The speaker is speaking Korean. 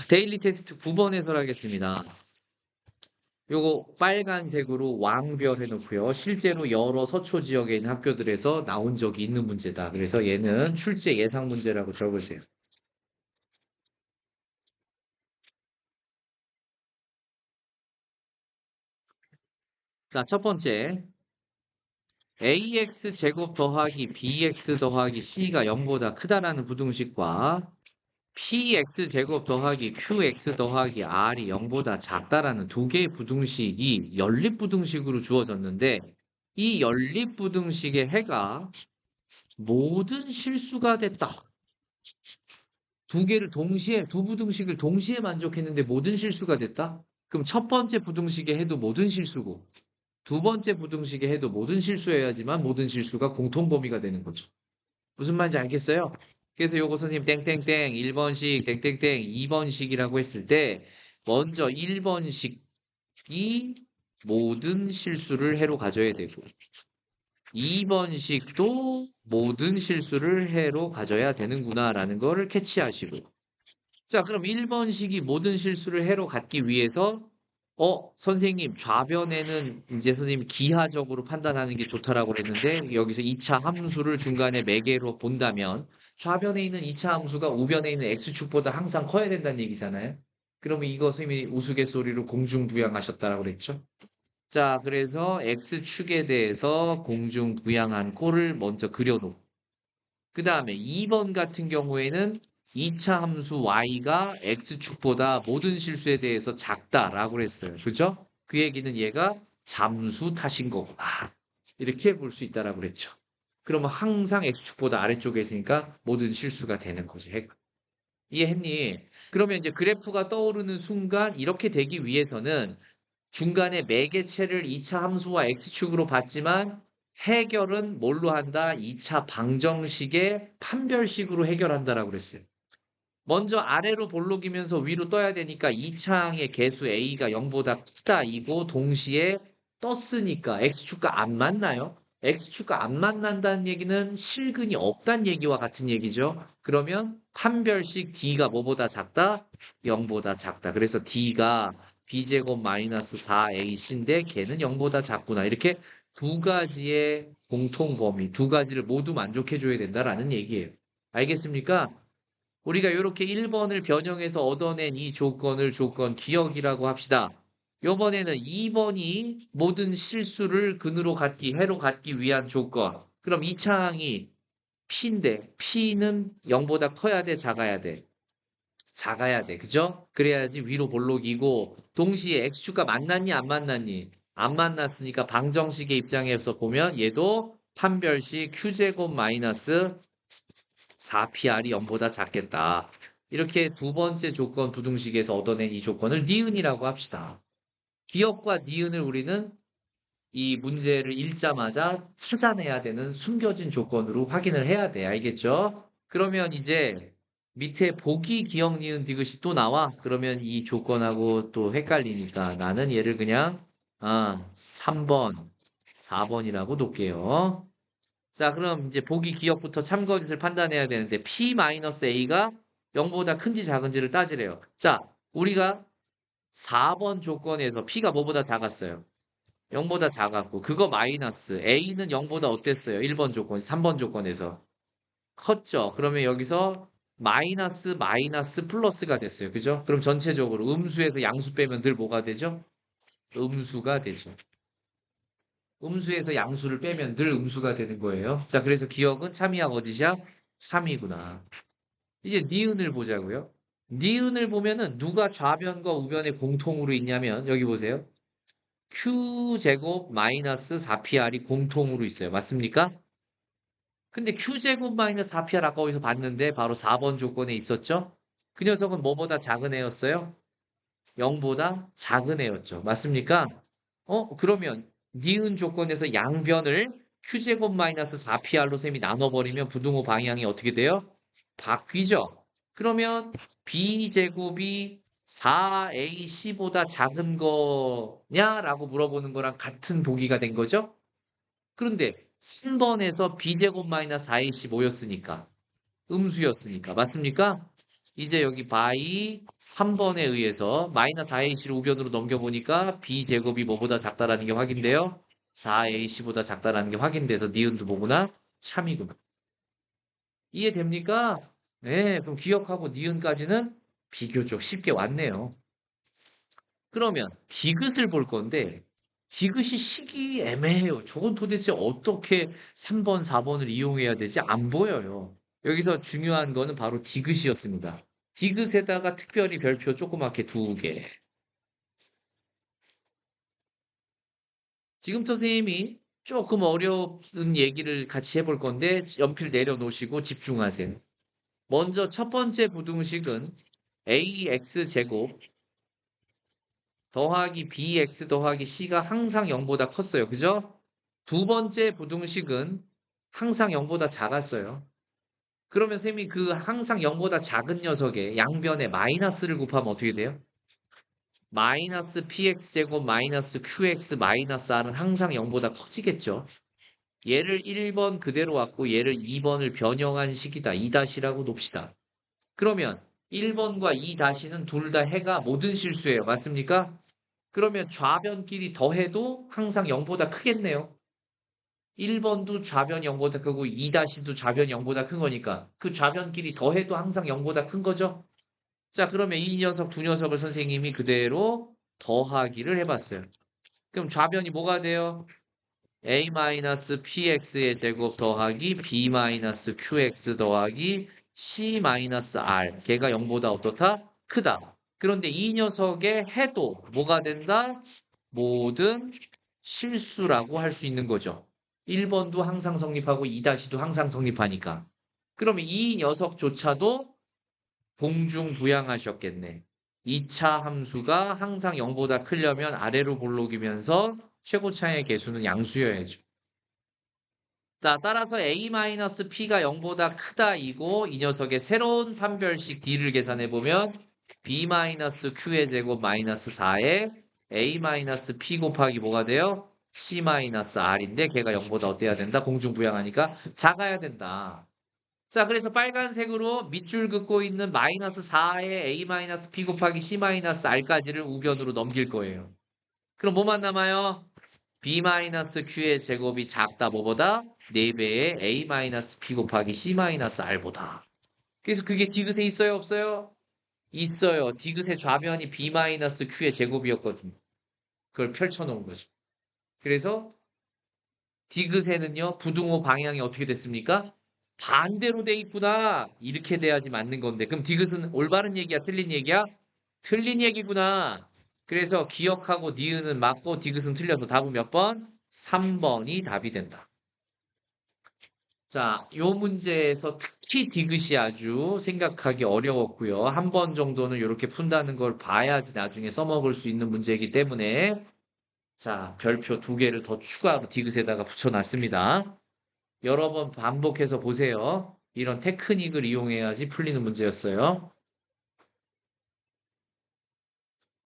데일리 테스트 9번 해설하겠습니다. 요거 빨간색으로 왕별 해놓고요. 실제로 여러 서초 지역에 있는 학교들에서 나온 적이 있는 문제다. 그래서 얘는 출제 예상 문제라고 적으세요. 자, 첫 번째. ax 제곱 더하기 bx 더하기 c가 0보다 크다라는 부등식과 px 제곱 더하기 qx 더하기 r이 0보다 작다라는 두 개의 부등식이 연립부등식으로 주어졌는데 이 연립부등식의 해가 모든 실수가 됐다. 두 부등식을 동시에 만족했는데 모든 실수가 됐다? 그럼 첫 번째 부등식에 해도 모든 실수고 두 번째 부등식에 해도 모든 실수여야지만 모든 실수가 공통범위가 되는 거죠. 무슨 말인지 알겠어요? 그래서 요거 선생님 땡땡땡 1번식 땡땡땡 2번식이라고 했을 때 먼저 1번식이 모든 실수를 해로 가져야 되고 2번식도 모든 실수를 해로 가져야 되는구나라는 거를 캐치하시고 자 그럼 1번식이 모든 실수를 해로 갖기 위해서 선생님 좌변에는 이제 선생님 기하적으로 판단하는 게 좋다라고 그랬는데 여기서 2차 함수를 중간에 매개로 본다면 좌변에 있는 2차 함수가 우변에 있는 x축보다 항상 커야 된다는 얘기잖아요. 그러면 이거 선생님이 우스갯소리로 공중부양하셨다라고 그랬죠. 자, 그래서 x축에 대해서 공중부양한 꼴을 먼저 그려놓고 그 다음에 2번 같은 경우에는 2차 함수 y가 x축보다 모든 실수에 대해서 작다라고 했어요. 그죠? 그 얘기는 얘가 잠수 타신 거구나. 이렇게 볼 수 있다라고 그랬죠. 그러면 항상 x축보다 아래쪽에 있으니까 모든 실수가 되는 거죠. 해가. 이해했니? 그러면 이제 그래프가 떠오르는 순간 이렇게 되기 위해서는 중간에 매개체를 2차 함수와 x축으로 봤지만 해결은 뭘로 한다? 2차 방정식의 판별식으로 해결한다라고 그랬어요. 먼저 아래로 볼록이면서 위로 떠야 되니까 2차항의 개수 a가 0보다 크다 이고 동시에 떴으니까 x축과 안 만나요? x축과 안 만난다는 얘기는 실근이 없다는 얘기와 같은 얘기죠. 그러면 판별식 d가 뭐보다 작다? 0보다 작다. 그래서 d가 b제곱 마이너스 4ac인데 걔는 0보다 작구나. 이렇게 두 가지의 공통 범위, 두 가지를 모두 만족해줘야 된다라는 얘기예요. 알겠습니까? 우리가 이렇게 1번을 변형해서 얻어낸 이 조건을 조건 기억이라고 합시다. 이번에는 2번이 모든 실수를 근으로 갖기, 해로 갖기 위한 조건. 그럼 이 차항이 P인데 P는 0보다 커야 돼, 작아야 돼? 작아야 돼. 그죠? 그래야지 위로 볼록이고 동시에 X축과 만났니, 안 만났니? 안 만났으니까 방정식의 입장에서 보면 얘도 판별식 Q제곱 마이너스 4PR이 0보다 작겠다. 이렇게 두 번째 조건 부등식에서 얻어낸 이 조건을 니은이라고 합시다. 기억과 니은을 우리는 이 문제를 읽자마자 찾아내야 되는 숨겨진 조건으로 확인을 해야 돼. 알겠죠? 그러면 이제 밑에 보기 기억 니은 디귿이 또 나와. 그러면 이 조건하고 또 헷갈리니까 나는 얘를 그냥 3번, 4번이라고 놓을게요. 자, 그럼 이제 보기 기억부터 참거짓을 판단해야 되는데 P-A가 0보다 큰지 작은지를 따지래요. 자, 우리가 4번 조건에서 P가 뭐보다 작았어요? 0보다 작았고 그거 마이너스 A는 0보다 어땠어요? 1번 조건, 3번 조건에서 컸죠. 그러면 여기서 마이너스 플러스가 됐어요. 그죠? 그럼 전체적으로 음수에서 양수 빼면 늘 뭐가 되죠? 음수가 되죠. 음수에서 양수를 빼면 늘 음수가 되는 거예요. 자, 그래서 기억은 참이야 거짓이야? 참이구나. 이제 니은을 보자고요. 니은을 보면은 누가 좌변과 우변에 공통으로 있냐면 여기 보세요. Q제곱 마이너스 4PR이 공통으로 있어요. 맞습니까? 근데 Q제곱 마이너스 4PR 아까 어디서 봤는데 바로 4번 조건에 있었죠? 그 녀석은 뭐보다 작은 애였어요? 0보다 작은 애였죠. 맞습니까? 그러면 니은 조건에서 양변을 Q제곱 마이너스 4PR로 셈이 나눠버리면 부등호 방향이 어떻게 돼요? 바뀌죠. 그러면 B제곱이 4AC보다 작은 거냐라고 물어보는 거랑 같은 보기가 된 거죠? 그런데 3번에서 B제곱 마이너스 4AC 뭐였으니까? 음수였으니까. 맞습니까? 이제 여기 by 3번에 의해서 마이너스 4ac를 우변으로 넘겨보니까 b제곱이 뭐보다 작다라는 게 확인돼요. 4ac보다 작다라는 게 확인돼서 니은도 뭐구나? 참이구나. 이해됩니까? 네, 그럼 기억하고 니은까지는 비교적 쉽게 왔네요. 그러면 디귿을 볼 건데 디귿이 식이 애매해요. 저건 도대체 어떻게 3번, 4번을 이용해야 되지? 안 보여요. 여기서 중요한 거는 바로 디귿이었습니다. 디귿에다가 특별히 별표 조그맣게 두 개. 지금부터 선생님이 조금 어려운 얘기를 같이 해볼 건데 연필 내려놓으시고 집중하세요. 먼저 첫 번째 부등식은 ax제곱 더하기 bx 더하기 c가 항상 0보다 컸어요. 그죠? 두 번째 부등식은 항상 0보다 작았어요. 그러면 쌤이 그 항상 0보다 작은 녀석의 양변에 마이너스를 곱하면 어떻게 돼요? 마이너스 px제곱 마이너스 qx 마이너스 r은 항상 0보다 커지겠죠. 얘를 1번 그대로 왔고 얘를 2번을 변형한 식이다. 2-라고 놉시다. 그러면 1번과 2-는 둘 다 해가 모든 실수예요. 맞습니까? 그러면 좌변끼리 더해도 항상 0보다 크겠네요. 1번도 좌변 0보다 크고 2-도 좌변 0보다 큰 거니까 그 좌변끼리 더해도 항상 0보다 큰 거죠. 자, 그러면 이 녀석 두 녀석을 선생님이 그대로 더하기를 해봤어요. 그럼 좌변이 뭐가 돼요? a-px의 제곱 더하기 b-qx 더하기 c-r. 걔가 0보다 어떻다? 크다. 그런데 이 녀석의 해도 뭐가 된다? 모든 실수라고 할 수 있는 거죠. 1번도 항상 성립하고 2-도 항상 성립하니까. 그러면 이 녀석조차도 공중부양하셨겠네. 2차 함수가 항상 0보다 크려면 아래로 볼록이면서 최고차의 개수는 양수여야죠. 자, 따라서 a-p가 0보다 크다 이고 이 녀석의 새로운 판별식 d를 계산해 보면 b-q의 제곱 마이너스 4에 a-p 곱하기 뭐가 돼요? c-r인데 걔가 0보다 어때야 된다? 공중부양하니까 작아야 된다. 자, 그래서 빨간색으로 밑줄 긋고 있는 마이너스 4에 a-p 곱하기 c-r까지를 우변으로 넘길 거예요. 그럼 뭐만 남아요? b-q의 제곱이 작다 뭐보다? 4배의 a-p 곱하기 c-r보다. 그래서 그게 디귿에 있어요 없어요? 있어요. 디귿의 좌변이 b-q의 제곱이었거든요. 그걸 펼쳐놓은 거죠. 그래서 디귿에는요 부등호 방향이 어떻게 됐습니까? 반대로 돼 있구나. 이렇게 돼야지 맞는 건데. 그럼 디귿은 올바른 얘기야 틀린 얘기야? 틀린 얘기구나. 그래서 기억하고 니은은 맞고 디귿은 틀려서 답은 몇 번? 3번이 답이 된다. 자, 요 문제에서 특히 디귿이 아주 생각하기 어려웠고요. 한 번 정도는 이렇게 푼다는 걸 봐야지 나중에 써먹을 수 있는 문제이기 때문에 자, 별표 두 개를 더 추가로 디귿에다가 붙여놨습니다. 여러 번 반복해서 보세요. 이런 테크닉을 이용해야지 풀리는 문제였어요.